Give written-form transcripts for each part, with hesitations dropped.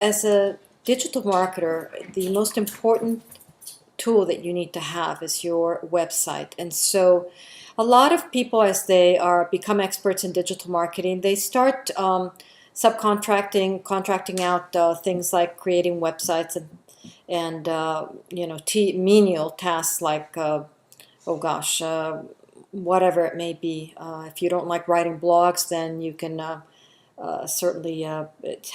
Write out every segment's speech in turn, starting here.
as a digital marketer, the most important tool that you need to have is your website. And so a lot of people, as they become experts in digital marketing, they start contracting out things like creating websites and menial tasks like whatever it may be. If you don't like writing blogs, then you can certainly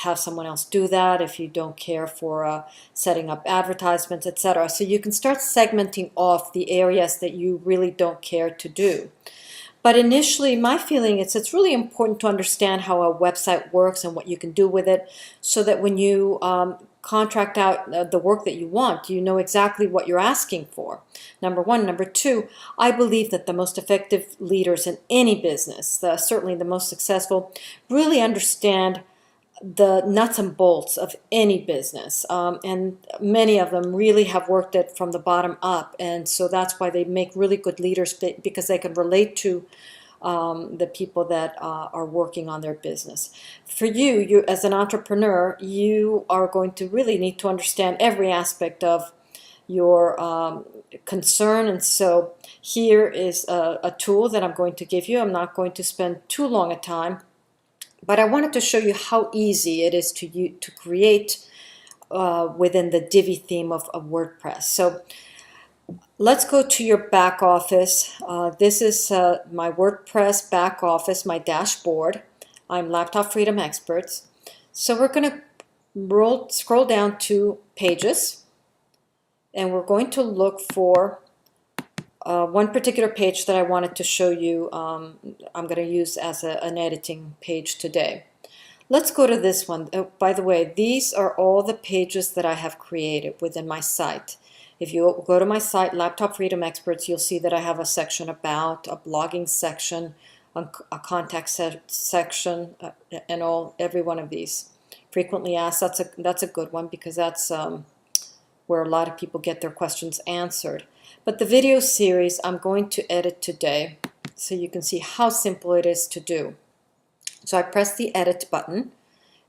have someone else do that if you don't care for setting up advertisements, etc. So you can start segmenting off the areas that you really don't care to do. But initially, my feeling is it's really important to understand how a website works and what you can do with it, so that when you contract out the work that you want, you know exactly what you're asking for. Number one. Number two, I believe that the most effective leaders in any business, certainly the most successful, really understand the nuts and bolts of any business, and many of them really have worked it from the bottom up, and so that's why they make really good leaders, because they can relate to the people that are working on their business. For you as an entrepreneur, you are going to really need to understand every aspect of your concern, and so here is a tool that I'm going to give you. I'm not going to spend too long a time, but I wanted to show you how easy it is to create within the Divi theme of WordPress. So let's go to your back office. This is my WordPress back office, my dashboard. I'm Laptop Freedom Experts. So we're going to scroll down to Pages, and we're going to look for one particular page that I wanted to show you. I'm going to use as an editing page today. Let's go to this one. By the way, these are all the pages that I have created within my site. If you go to my site, Laptop Freedom Experts, you'll see that I have a section about, a blogging section, a contact section, and every one of these. Frequently asked, that's a good one, because that's where a lot of people get their questions answered. But the video series I'm going to edit today, so you can see how simple it is to do. So I press the edit button,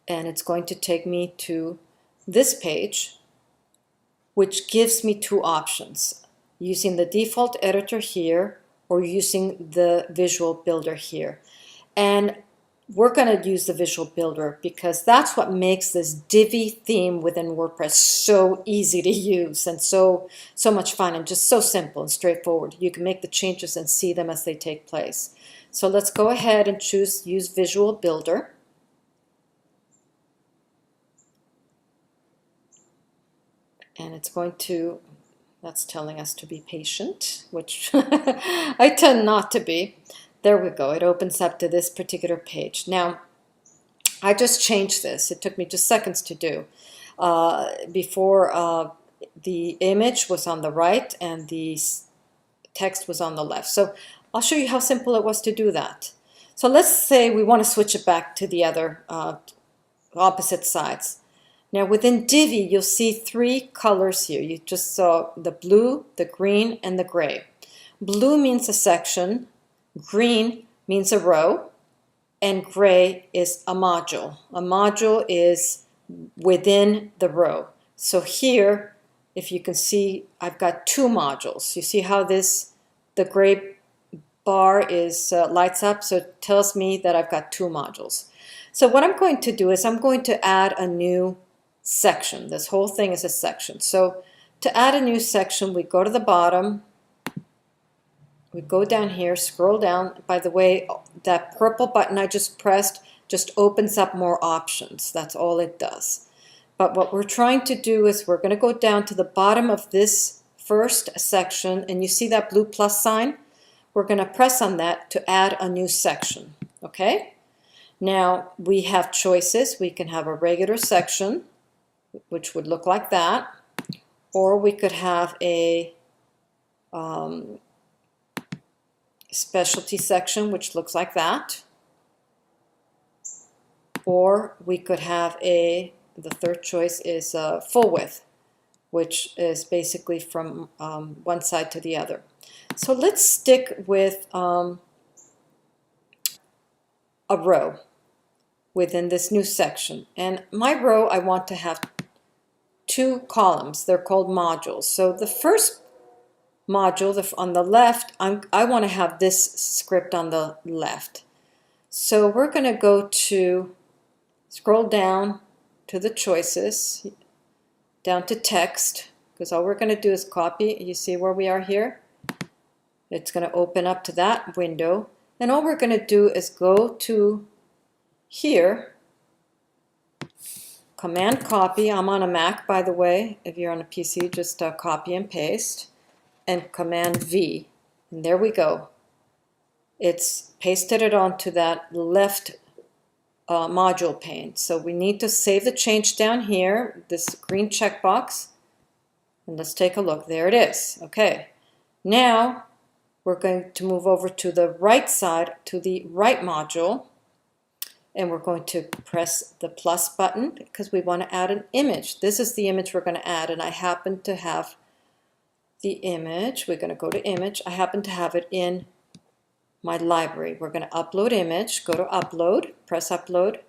and it's going to take me to this page, which gives me two options: using the default editor here or using the visual builder here. And we're going to use the visual builder because that's what makes this Divi theme within WordPress so easy to use and so much fun, and just so simple and straightforward. You can make the changes and see them as they take place. So let's go ahead and use Visual Builder. And it's going to, that's telling us to be patient, which I tend not to be. There we go. It opens up to this particular page. Now, I just changed this. It took me just seconds to do. Before, the image was on the right and the text was on the left. So I'll show you how simple it was to do that. So let's say we want to switch it back to the other opposite sides. Now within Divi, you'll see three colors here. You just saw the blue, the green, and the gray. Blue means a section, green means a row, and gray is a module. A module is within the row. So here, if you can see, I've got two modules. You see how the gray bar is lights up, so it tells me that I've got two modules. So what I'm going to do is I'm going to add a new section. This whole thing is a section. So to add a new section, we go to the bottom, we go down here, scroll down. By the way, that purple button I just pressed just opens up more options. That's all it does. But what we're trying to do is we're going to go down to the bottom of this first section, and you see that blue plus sign? We're going to press on that to add a new section. Okay? Now we have choices. We can have a regular section, which would look like that, or we could have a specialty section, which looks like that, or we could have the third choice is full width, which is basically from one side to the other. So let's stick with a row. within this new section. And my row, I want to have 2 columns. They're called modules. So the first module on the left, I want to have this script on the left. So we're going to go to, scroll down to the choices, down to text, because all we're going to do is copy. You see where we are here? It's going to open up to that window. And all we're going to do is go to here, Command copy. I'm on a Mac, by the way. If you're on a PC, just copy and paste, and Command V. And there we go. It's pasted it onto that left module pane. So we need to save the change down here, this green checkbox. And let's take a look. There it is. Okay. Now we're going to move over to the right side, to the right module. And we're going to press the plus button because we want to add an image. This is the image we're going to add, and I happen to have the image. We're going to go to image. I happen to have it in my library. We're going to upload image. Go to upload, press upload,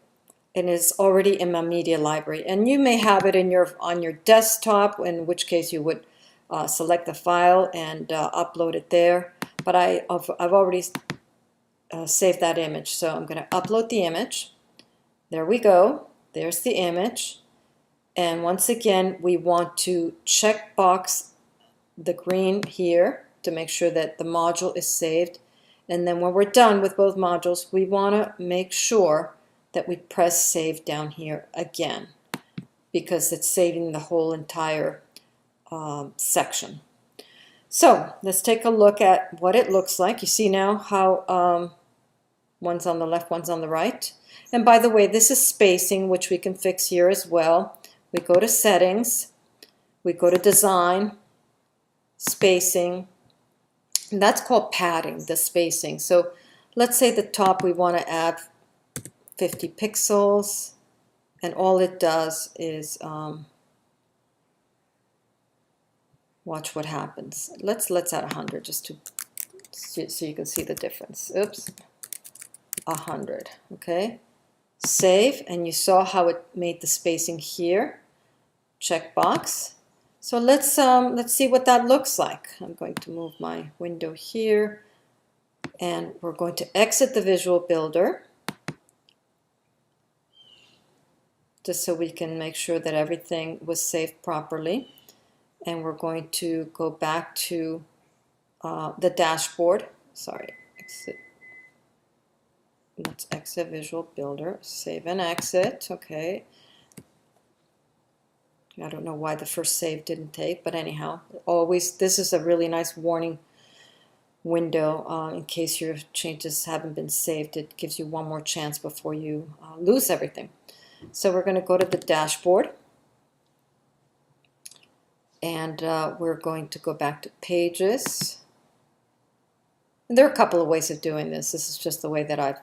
and it's already in my media library. And you may have it in on your desktop, in which case you would select the file and upload it there. But I've already save that image. So I'm going to upload the image. There we go. There's the image. And once again, we want to check box the green here to make sure that the module is saved. And then when we're done with both modules, we want to make sure that we press save down here again, because it's saving the whole entire section. So let's take a look at what it looks like. You see now how one's on the left, one's on the right. And by the way, this is spacing, which we can fix here as well. We go to settings, we go to design, spacing, and that's called padding, the spacing. So let's say the top we want to add 50 pixels, and all it does is watch what happens. Let's add 100 just to so you can see the difference. Oops. 100. Okay, save, and you saw how it made the spacing here. Check box. So let's see what that looks like. I'm going to move my window here, and we're going to exit the Visual Builder just so we can make sure that everything was saved properly. And we're going to go back to the dashboard. Sorry, exit. Let's exit Visual Builder, save and exit. Okay. I don't know why the first save didn't take, but anyhow, always, this is a really nice warning window in case your changes haven't been saved. It gives you one more chance before you lose everything. So we're going to go to the dashboard, and we're going to go back to pages. And there are a couple of ways of doing this. This is just the way that I've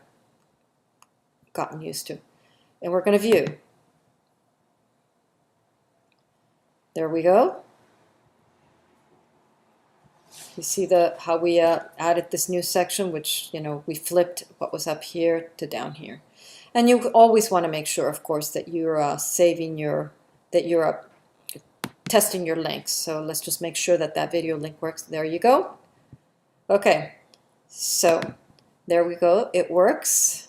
gotten used to. And we're going to view. There we go. You see how we added this new section, which, you know, we flipped what was up here to down here. And you always want to make sure, of course, that you're saving that you're testing your links. So let's just make sure that that video link works. There you go. Okay, so there we go. It works.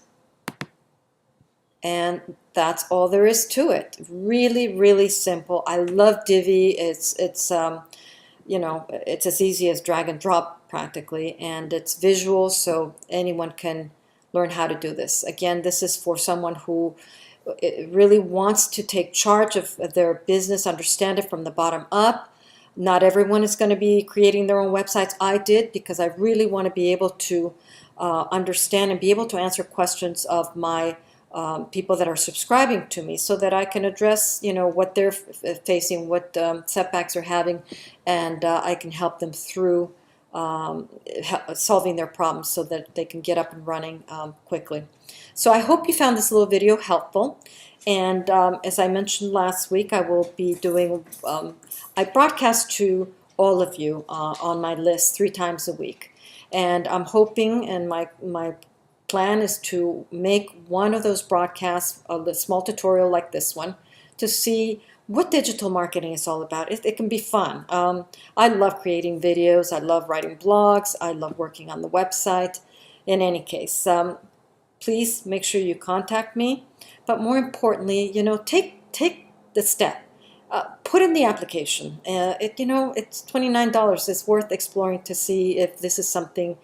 And that's all there is to it. Really, really simple. I love Divi. It's you know, it's as easy as drag and drop practically, and it's visual, so anyone can learn how to do this. Again, this is for someone who really wants to take charge of their business, understand it from the bottom up. Not everyone is going to be creating their own websites. I did, because I really want to be able to understand and be able to answer questions of my people that are subscribing to me, so that I can address, you know, what they're facing, what setbacks they're having, and I can help them through solving their problems so that they can get up and running quickly. So I hope you found this little video helpful. And as I mentioned last week, I will be doing, I broadcast to all of you on my list 3 times a week. And I'm hoping, and my plan is to make one of those broadcasts, a small tutorial like this one, to see what digital marketing is all about. It can be fun. I love creating videos. I love writing blogs. I love working on the website. In any case, please make sure you contact me. But more importantly, take the step. Put in the application. It's $29. It's worth exploring to see if this is something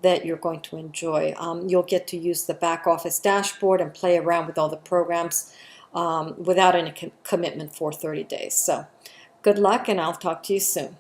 that you're going to enjoy. You'll get to use the back office dashboard and play around with all the programs without any commitment for 30 days. So good luck, and I'll talk to you soon.